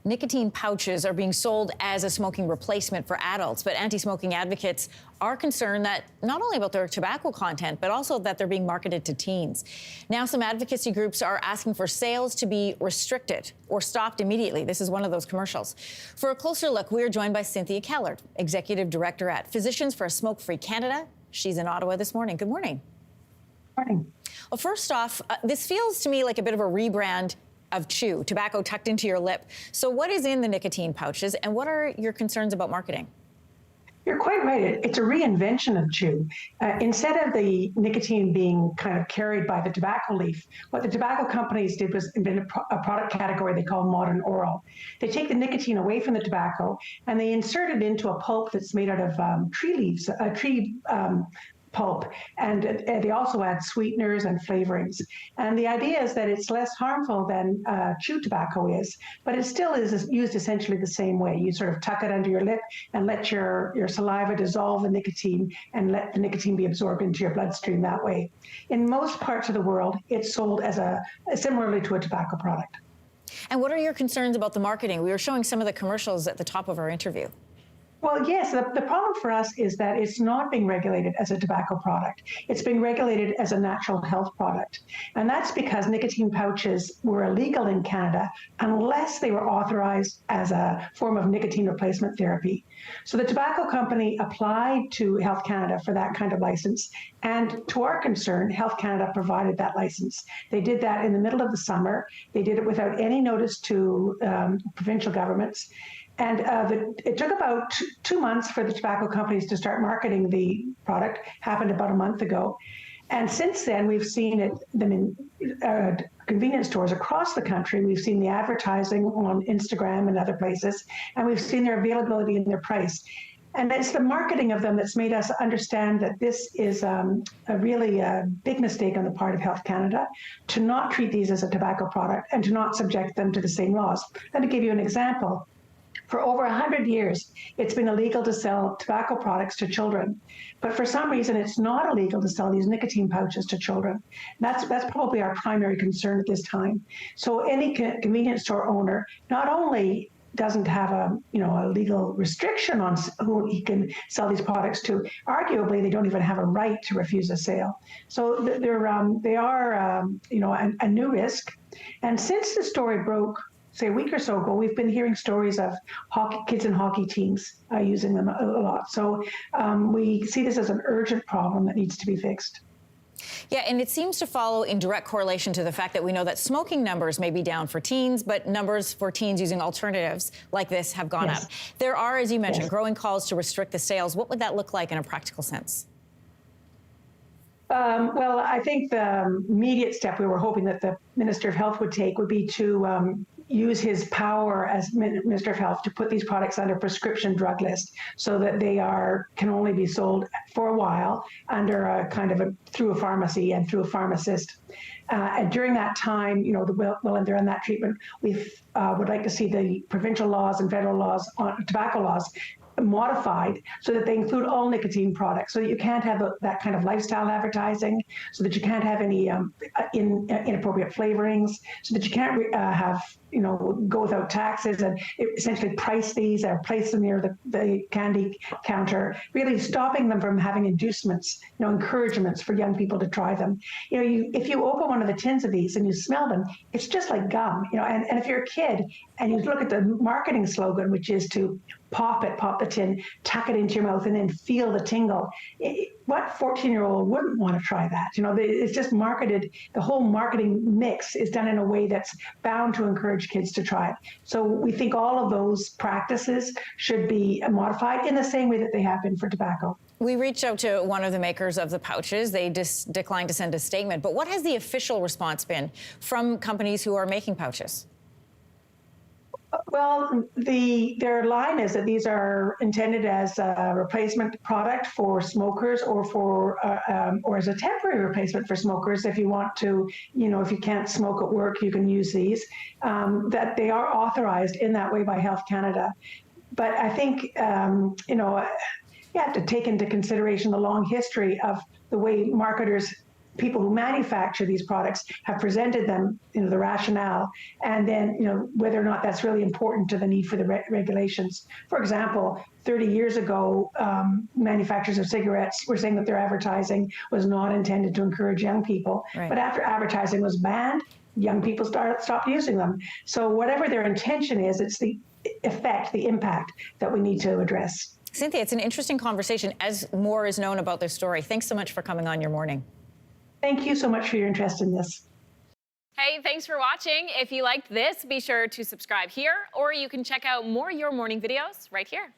Nicotine pouches are being sold as a smoking replacement for adults, but anti-smoking advocates are concerned that not only about their tobacco content, but also that they're being marketed to teens. Now, some advocacy groups are asking for sales to be restricted or stopped immediately. This is one of those commercials. For a closer look, we are joined by Cynthia Kellard, Executive Director at Physicians for a Smoke-Free Canada. She's in Ottawa this morning. Good morning. Morning. Well, first off, this feels to me like a bit of a rebrand of chew, tobacco tucked into your lip. So what is in the nicotine pouches, and what are your concerns about marketing? You're quite right. It's a reinvention of chew. Instead of the nicotine being kind of carried by the tobacco leaf, what the tobacco companies did was invent a product category they call modern oral. They take the nicotine away from the tobacco and they insert it into a pulp that's made out of tree leaves, pulp, and they also add sweeteners and flavorings. And the idea is that it's less harmful than chew tobacco is, but it still is used essentially the same way. You sort of tuck it under your lip and let your saliva dissolve the nicotine and let the nicotine be absorbed into your bloodstream that way. In most parts of the world, it's sold as similarly to a tobacco product. And what are your concerns about the marketing? We were showing some of the commercials at the top of our interview. Well, yes, the problem for us is that it's not being regulated as a tobacco product. It's being regulated as a natural health product. And that's because nicotine pouches were illegal in Canada unless they were authorized as a form of nicotine replacement therapy. So the tobacco company applied to Health Canada for that kind of license. And to our concern, Health Canada provided that license. They did that in the middle of the summer. They did it without any notice to provincial governments. And it took about 2 months for the tobacco companies to start marketing the product, happened about a month ago. And since then, we've seen them in convenience stores across the country. We've seen the advertising on Instagram and other places, and we've seen their availability and their price. And it's the marketing of them that's made us understand that this is a really big mistake on the part of Health Canada to not treat these as a tobacco product and to not subject them to the same laws. Let me give you an example. For over 100 years, it's been illegal to sell tobacco products to children. But for some reason, it's not illegal to sell these nicotine pouches to children. That's probably our primary concern at this time. So any convenience store owner not only doesn't have a legal restriction on who he can sell these products to, arguably they don't even have a right to refuse a sale. So they are a new risk. And since the story broke, say a week or so ago, we've been hearing stories of kids and hockey teams using them a lot. So we see this as an urgent problem that needs to be fixed. Yeah, and it seems to follow in direct correlation to the fact that we know that smoking numbers may be down for teens, but numbers for teens using alternatives like this have gone up. There are, as you mentioned, growing calls to restrict the sales. What would that look like in a practical sense? Well, I think the immediate step we were hoping that the Minister of Health would take would be to use his power as Minister of Health to put these products under prescription drug list so that they can only be sold for a while under through a pharmacy and through a pharmacist. And during that time, while they're on that treatment, we would like to see the provincial laws and federal laws on tobacco laws modified so that they include all nicotine products, so that you can't have that kind of lifestyle advertising, so that you can't have any inappropriate flavorings, so that you can't have go without taxes and essentially price these or place them near the candy counter, really stopping them from having inducements, encouragements for young people to try them. If you open one of the tins of these and you smell them, it's just like gum, and if you're a kid and you look at the marketing slogan, which is to pop the tin, tuck it into your mouth, and then feel the tingle. What 14-year-old wouldn't want to try that? It's just marketed, the whole marketing mix is done in a way that's bound to encourage kids to try it. So we think all of those practices should be modified in the same way that they have been for tobacco. We reached out to one of the makers of the pouches. They declined to send a statement. But what has the official response been from companies who are making pouches? Well, their line is that these are intended as a replacement product for smokers, or as a temporary replacement for smokers. If you want to, if you can't smoke at work, you can use these. That they are authorized in that way by Health Canada. But I think you have to take into consideration the long history of the way marketers people who manufacture these products have presented them, the rationale, and then, whether or not that's really important to the need for the regulations. For example, 30 years ago, manufacturers of cigarettes were saying that their advertising was not intended to encourage young people. Right. But after advertising was banned, young people stopped using them. So whatever their intention is, it's the effect, the impact that we need to address. Cynthia, it's an interesting conversation as more is known about this story. Thanks so much for coming on Your Morning. Thank you so much for your interest in this. Hey, thanks for watching. If you liked this, be sure to subscribe here, or you can check out more Your Morning videos right here.